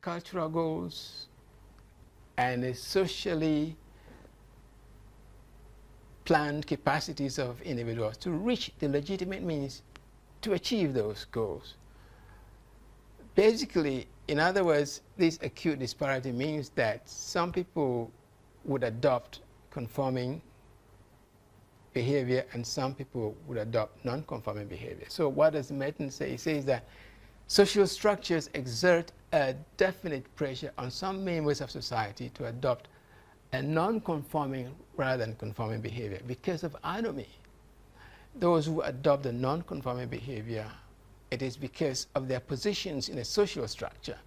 cultural goals and the socially planned capacities of individuals to reach the legitimate means to achieve those goals. Basically, in other words, this acute disparity means that some people would adopt conforming behavior and some people would adopt non-conforming behavior. So what does Merton say? He says that social structures exert a definite pressure on some members of society to adopt a non-conforming rather than conforming behavior because of anomy. Those who adopt the non-conforming behavior, it is because of their positions in a social structure,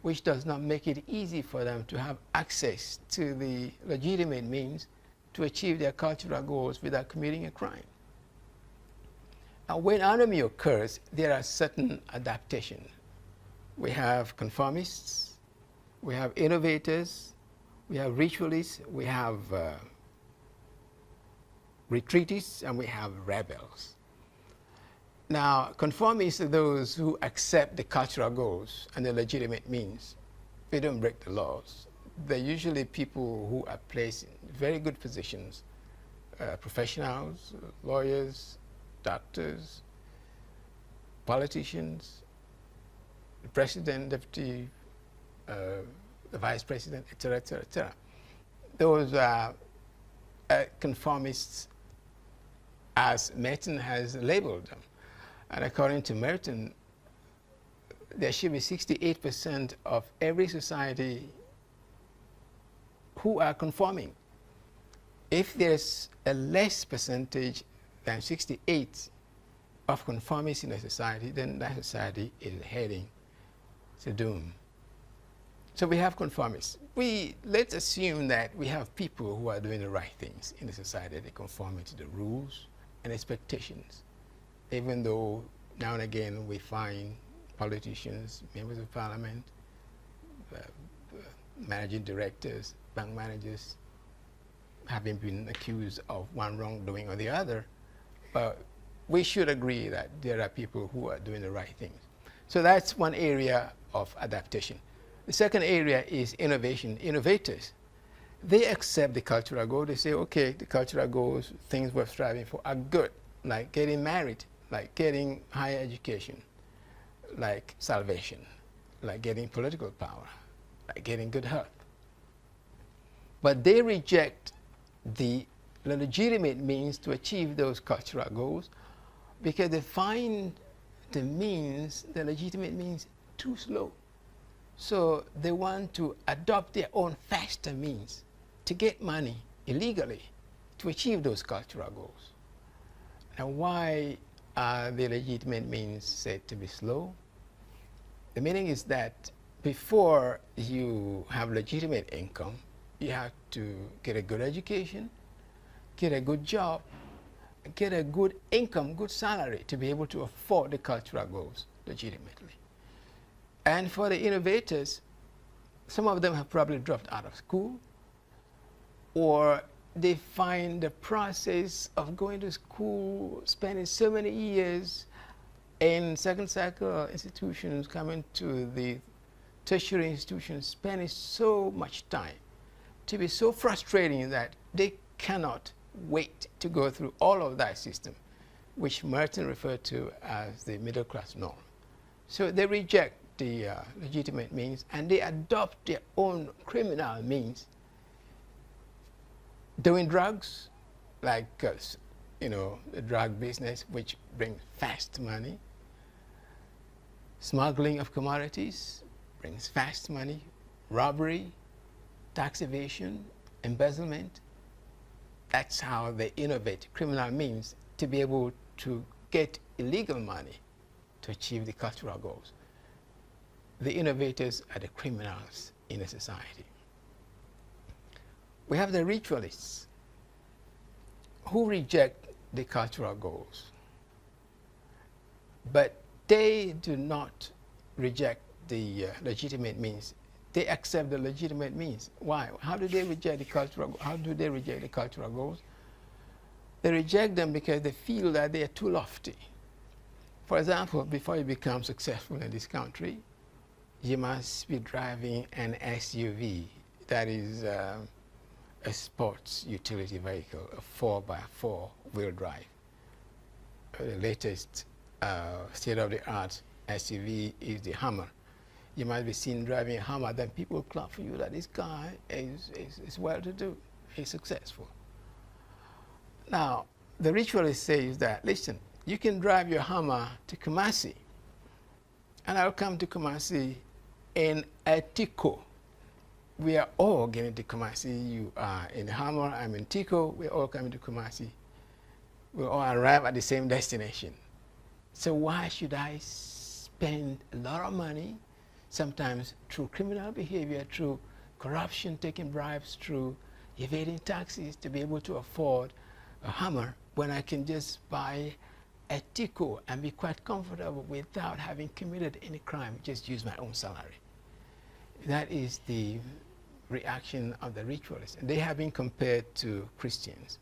which does not make it easy for them to have access to the legitimate means to achieve their cultural goals without committing a crime. Now, when anomy occurs, there are certain adaptations. We have conformists, we have innovators, we have ritualists, we have retreatists, and we have rebels. Now, conformists are those who accept the cultural goals and the legitimate means. They don't break the laws. They're usually people who are placed in very good positions, professionals, lawyers, doctors, politicians, the president, deputy, the vice president, etc., etc., etc. Those are conformists as Merton has labeled them. And according to Merton, there should be 68% of every society who are conforming. If there's a less percentage than 68 of conformists in a society, then that society is heading to doom. So we have conformists. Let's assume that we have people who are doing the right things in the society. They conform to the rules and expectations, even though now and again we find politicians, members of parliament, managing directors, bank managers, having been accused of one wrongdoing or the other. But we should agree that there are people who are doing the right things. So that's one area of adaptation. The second area is innovation. Innovators, they accept the cultural goal. They say, okay, the cultural goals, things we're striving for are good, like getting married, like getting higher education, like salvation, like getting political power, like getting good health. But they reject the legitimate means to achieve those cultural goals because they find the means, the legitimate means, too slow. So they want to adopt their own faster means to get money illegally to achieve those cultural goals. Now, why are the legitimate means said to be slow? The meaning is that before you have legitimate income, you have to get a good education, get a good job, get a good income, good salary to be able to afford the cultural goals legitimately. And for the innovators, some of them have probably dropped out of school, or they find the process of going to school, spending so many years in second cycle institutions, coming to the tertiary institutions, spending so much time to be so frustrating that they cannot wait to go through all of that system, which Merton referred to as the middle class norm. So they reject the legitimate means and they adopt their own criminal means. Doing drugs, like the drug business, which brings fast money. Smuggling of commodities brings fast money. Robbery, tax evasion, embezzlement. That's how they innovate criminal means to be able to get illegal money to achieve the cultural goals. The innovators are the criminals in a society. We have the ritualists who reject the cultural goals, but they do not reject the legitimate means. They accept the legitimate means. Why? How do they reject the cultural? How do they reject the cultural goals? They reject them because they feel that they are too lofty. For example, before you become successful in this country, you must be driving an SUV, that is a sports utility vehicle, a 4x4 wheel drive. The latest state-of-the-art SUV is the Hummer. You might be seen driving a Hummer, then people clap for you that this guy is well-to-do, he's successful. Now, the ritualist says that, listen, you can drive your Hummer to Kumasi, and I'll come to Kumasi in a Tico. We are all going to Kumasi. You are in the Hummer, I'm in Tico, we're all coming to Kumasi. We'll all arrive at the same destination. So why should I spend a lot of money, sometimes through criminal behavior, through corruption, taking bribes, through evading taxes, to be able to afford a Hummer when I can just buy a Tico and be quite comfortable without having committed any crime, just use my own salary? That is the reaction of the ritualists. And they have been compared to Christians,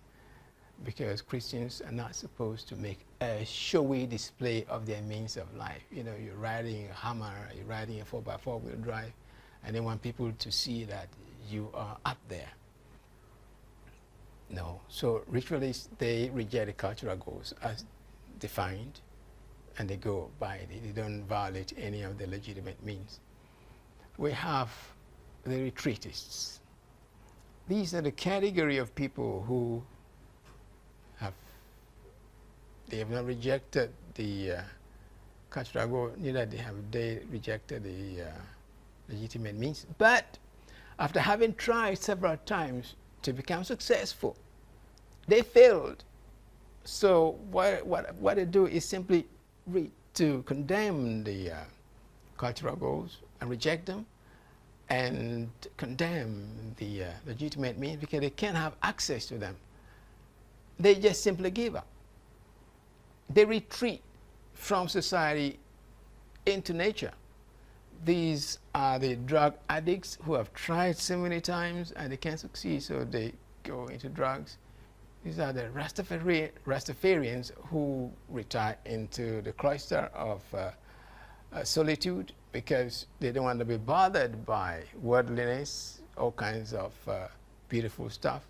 because Christians are not supposed to make a showy display of their means of life. You know, you're riding a Hummer, you're riding a 4x4 wheel drive, and they want people to see that you are up there. No. So ritualists, they reject the cultural goals as defined, and they go by it. They don't violate any of the legitimate means. We have the retreatists. These are the category of people who they have not rejected the cultural goal, neither have they rejected the legitimate means. But after having tried several times to become successful, they failed. So what they do is simply to condemn the cultural goals and reject them, and condemn the legitimate means because they can't have access to them. They just simply give up. They retreat from society into nature. These are the drug addicts who have tried so many times and they can't succeed, so they go into drugs. These are the Rastafarians who retire into the cloister of solitude because they don't want to be bothered by worldliness, all kinds of beautiful stuff.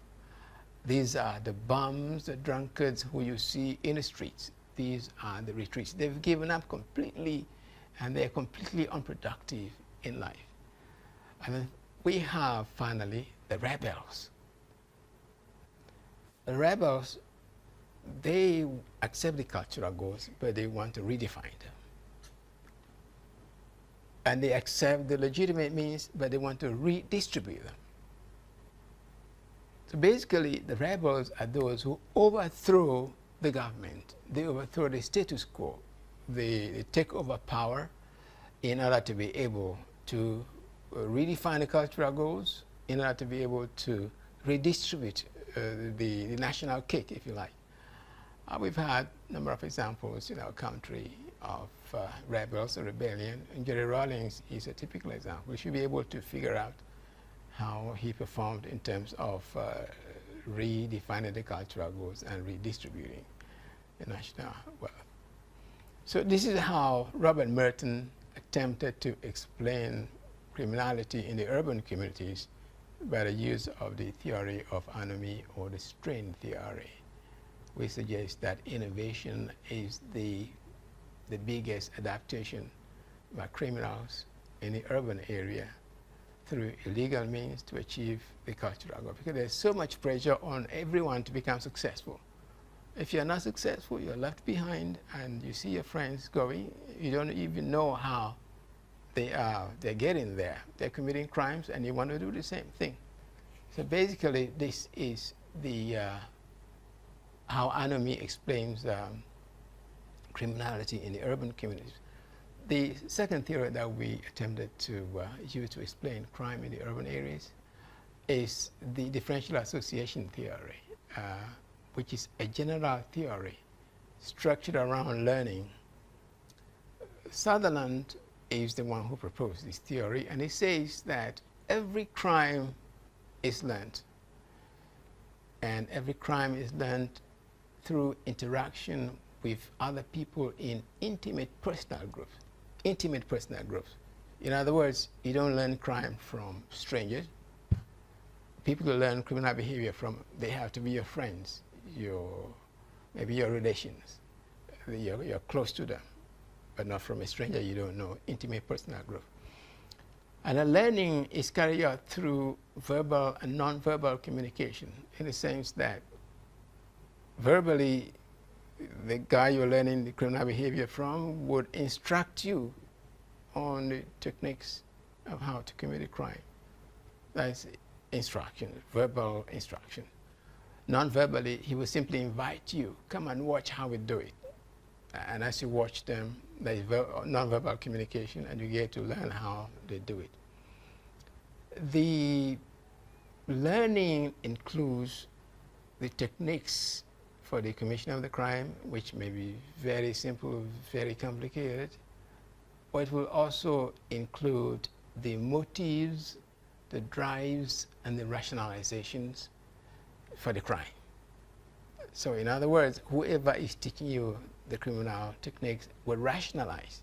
These are the bums, the drunkards who you see in the streets. These are the retreats. They've given up completely, and they're completely unproductive in life. And then we have, finally, the rebels. The rebels, they accept the cultural goals, but they want to redefine them. And they accept the legitimate means, but they want to redistribute them. So basically, the rebels are those who overthrow the government. They overthrow the status quo. They take over power in order to be able to redefine the cultural goals, in order to be able to redistribute the national cake, if you like. We've had a number of examples in our country of rebels or rebellion, and Jerry Rawlings is a typical example. We should be able to figure out how he performed in terms of redefining the cultural goals and redistributing the national wealth. So this is how Robert Merton attempted to explain criminality in the urban communities by the use of the theory of anomie, or the strain theory. We suggest that innovation is the biggest adaptation by criminals in the urban area through illegal means to achieve the cultural goal, because there's so much pressure on everyone to become successful. If you're not successful, you're left behind, and you see your friends going, you don't even know how they're getting there. They're committing crimes, and you want to do the same thing. So basically, this is the how anomie explains criminality in the urban communities. The second theory that we attempted to use to explain crime in the urban areas is the differential association theory, which is a general theory structured around learning. Sutherland is the one who proposed this theory, and he says that every crime is learned, and every crime is learned through interaction with other people in intimate personal groups. In other words, you don't learn crime from strangers. People who learn criminal behavior from, they have to be your friends, maybe your relations. You're close to them, but not from a stranger you don't know, intimate personal growth. And the learning is carried out through verbal and non-verbal communication, in the sense that verbally, the guy you're learning the criminal behavior from would instruct you on the techniques of how to commit a crime. That's instruction, verbal instruction. Non-verbally, he will simply invite you, come and watch how we do it. And as you watch them, there is non-verbal communication, and you get to learn how they do it. The learning includes the techniques for the commission of the crime, which may be very simple, very complicated, but it will also include the motives, the drives, and the rationalizations for the crime. So in other words, whoever is teaching you the criminal techniques will rationalize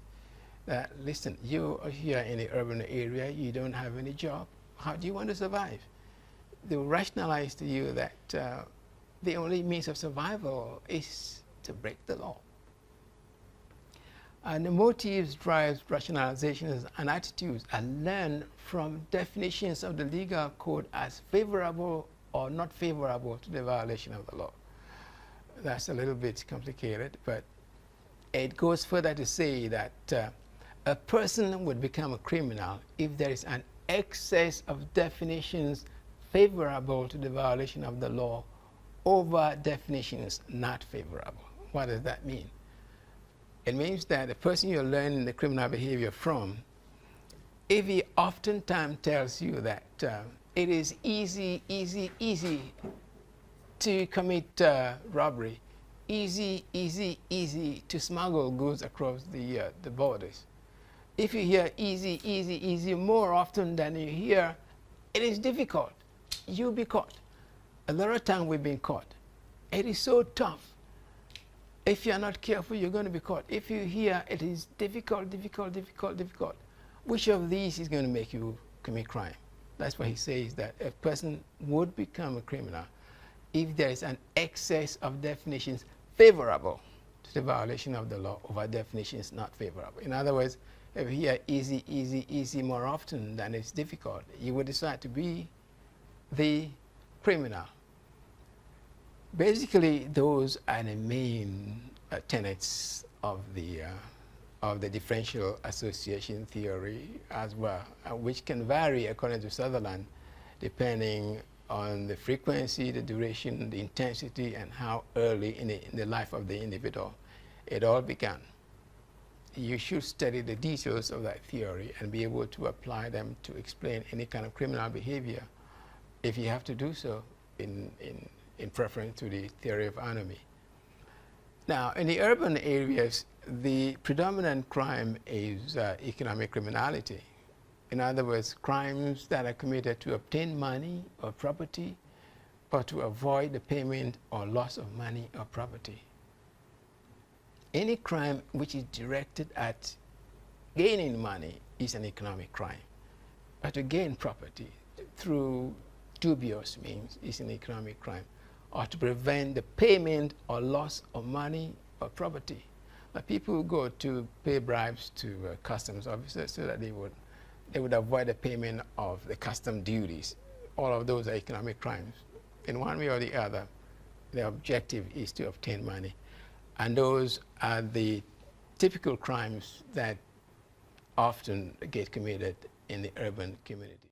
that, listen, you are here in the urban area, you don't have any job, how do you want to survive? They will rationalize to you that the only means of survival is to break the law. And the motives, drives, rationalizations, and attitudes are learned from definitions of the legal code as favorable or not favorable to the violation of the law. That's a little bit complicated, but it goes further to say that a person would become a criminal if there is an excess of definitions favorable to the violation of the law over definitions not favorable. What does that mean? It means that the person you're learning the criminal behavior from, if he oftentimes tells you that it is easy to commit robbery, easy to smuggle goods across the borders. If you hear easy more often than you hear, it is difficult. You'll be caught. A lot of times we've been caught. It is so tough. If you're not careful, you're going to be caught. If you hear it is difficult, which of these is going to make you commit crime? That's why he says that a person would become a criminal if there is an excess of definitions favorable to the violation of the law over definitions not favorable. In other words, if you hear easy more often than it's difficult, you would decide to be the criminal. Basically, those are the main tenets of the differential association theory as well, which can vary according to Sutherland, depending on the frequency, the duration, the intensity, and how early in the life of the individual it all began. You should study the details of that theory and be able to apply them to explain any kind of criminal behavior, if you have to do so in preference to the theory of anomy. Now, in the urban areas, the predominant crime is economic criminality. In other words, crimes that are committed to obtain money or property, or to avoid the payment or loss of money or property. Any crime which is directed at gaining money is an economic crime. But to gain property through dubious means is an economic crime, or to prevent the payment or loss of money or property. But people go to pay bribes to customs officers so that they would avoid the payment of the custom duties. All of those are economic crimes. In one way or the other, the objective is to obtain money. And those are the typical crimes that often get committed in the urban community.